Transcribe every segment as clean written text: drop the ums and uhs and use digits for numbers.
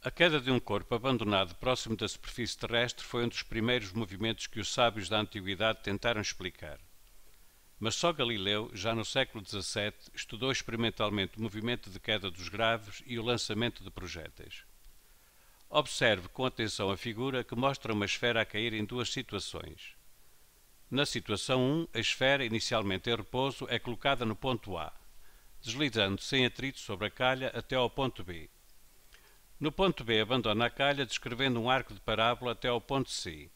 A queda de um corpo abandonado próximo da superfície terrestre foi um dos primeiros movimentos que os sábios da antiguidade tentaram explicar. Mas só Galileu, já no século XVII, estudou experimentalmente o movimento de queda dos graves e o lançamento de projéteis. Observe com atenção a figura que mostra uma esfera a cair em duas situações. Na situação 1, a esfera, inicialmente em repouso, é colocada no ponto A, deslizando sem atrito sobre a calha até ao ponto B. No ponto B, abandona a calha, descrevendo um arco de parábola até ao ponto C.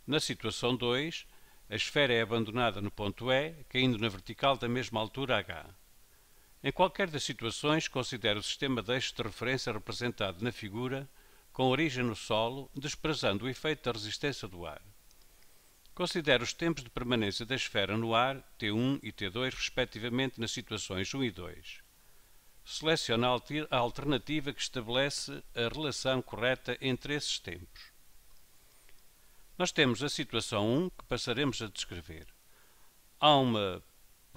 Na situação 2, a esfera é abandonada no ponto E, caindo na vertical da mesma altura H. Em qualquer das situações, considere o sistema de eixos de referência representado na figura, com origem no solo, desprezando o efeito da resistência do ar. Considere os tempos de permanência da esfera no ar, T1 e T2, respectivamente, nas situações 1 e 2. Selecione a alternativa que estabelece a relação correta entre esses tempos. Nós temos a situação 1 que passaremos a descrever. Há uma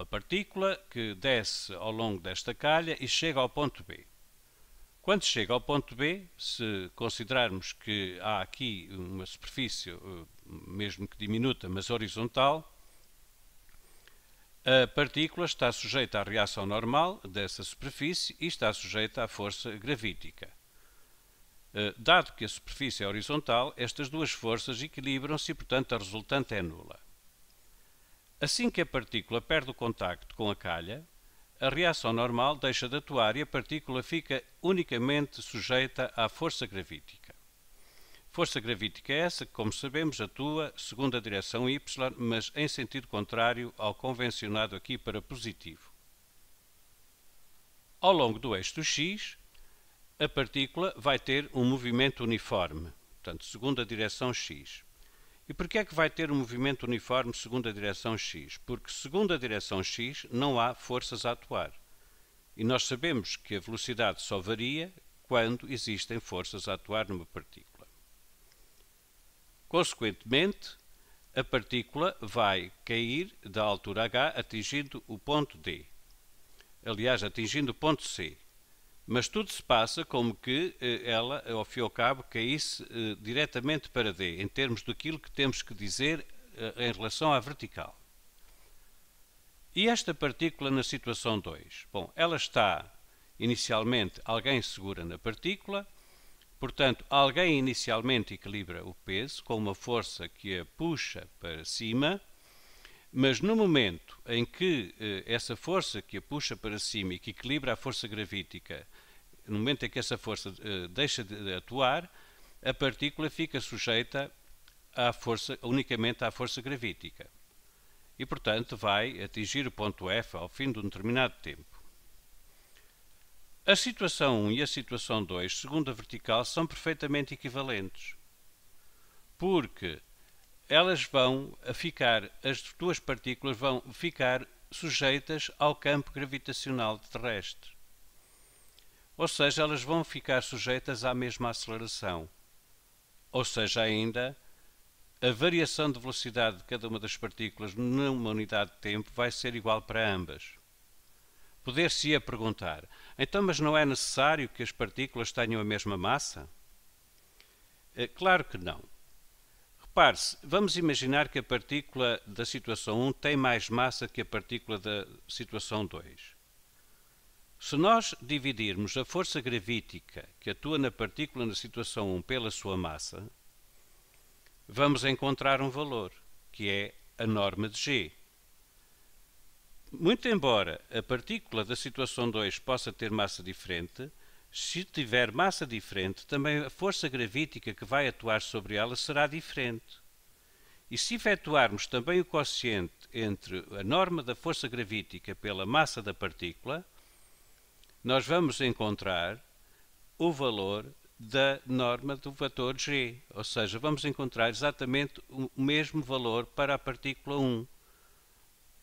partícula que desce ao longo desta calha e chega ao ponto B. Quando chega ao ponto B, se considerarmos que há aqui uma superfície, mesmo que diminuta, mas horizontal, a partícula está sujeita à reação normal dessa superfície e está sujeita à força gravítica. Dado que a superfície é horizontal, estas duas forças equilibram-se e, portanto, a resultante é nula. Assim que a partícula perde o contacto com a calha, a reação normal deixa de atuar e a partícula fica unicamente sujeita à força gravítica. Força gravítica é essa que, como sabemos, atua segundo a direção y, mas em sentido contrário ao convencionado aqui para positivo. Ao longo do eixo do x, a partícula vai ter um movimento uniforme, portanto, segundo a direção x. E porquê é que vai ter um movimento uniforme segundo a direção x? Porque segundo a direção x não há forças a atuar. E nós sabemos que a velocidade só varia quando existem forças a atuar numa partícula. Consequentemente, a partícula vai cair da altura h atingindo o ponto D. Aliás, atingindo o ponto C. Mas tudo se passa como que ela, ao fim e ao cabo, caísse diretamente para D, em termos daquilo que temos que dizer em relação à vertical. E esta partícula na situação 2? Bom, ela está, inicialmente, alguém segura na partícula, portanto, alguém inicialmente equilibra o peso com uma força que a puxa para cima, mas no momento em que essa força que a puxa para cima e que equilibra a força gravítica, no momento em que essa força deixa de atuar, a partícula fica sujeita unicamente à força gravítica. E, portanto, vai atingir o ponto F ao fim de um determinado tempo. A situação 1 e a situação 2, segundo a vertical, são perfeitamente equivalentes, porque elas as duas partículas vão ficar sujeitas ao campo gravitacional terrestre. Ou seja, elas vão ficar sujeitas à mesma aceleração. Ou seja, ainda, a variação de velocidade de cada uma das partículas numa unidade de tempo vai ser igual para ambas. Poder-se-ia perguntar, então, mas não é necessário que as partículas tenham a mesma massa? Claro que não. Repare-se, vamos imaginar que a partícula da situação 1 tem mais massa que a partícula da situação 2. Se nós dividirmos a força gravítica que atua na partícula na situação 1 pela sua massa, vamos encontrar um valor, que é a norma de G. Muito embora a partícula da situação 2 possa ter massa diferente, se tiver massa diferente, também a força gravítica que vai atuar sobre ela será diferente. E se efetuarmos também o quociente entre a norma da força gravítica pela massa da partícula, nós vamos encontrar o valor da norma do vetor G, ou seja, vamos encontrar exatamente o mesmo valor para a partícula 1.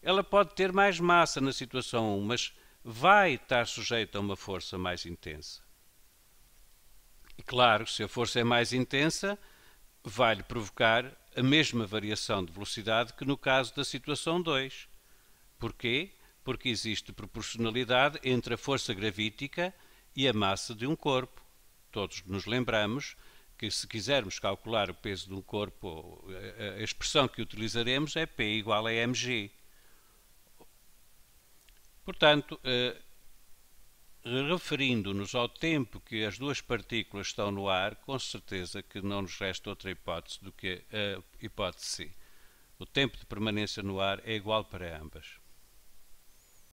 Ela pode ter mais massa na situação 1, mas vai estar sujeita a uma força mais intensa. E claro, se a força é mais intensa, vai-lhe provocar a mesma variação de velocidade que no caso da situação 2. Porquê? Porque existe proporcionalidade entre a força gravítica e a massa de um corpo. todos nos lembramos que se quisermos calcular o peso de um corpo, a expressão que utilizaremos é P igual a mg. Portanto, referindo-nos ao tempo que as duas partículas estão no ar, com certeza que não nos resta outra hipótese do que a hipótese C. O tempo de permanência no ar é igual para ambas.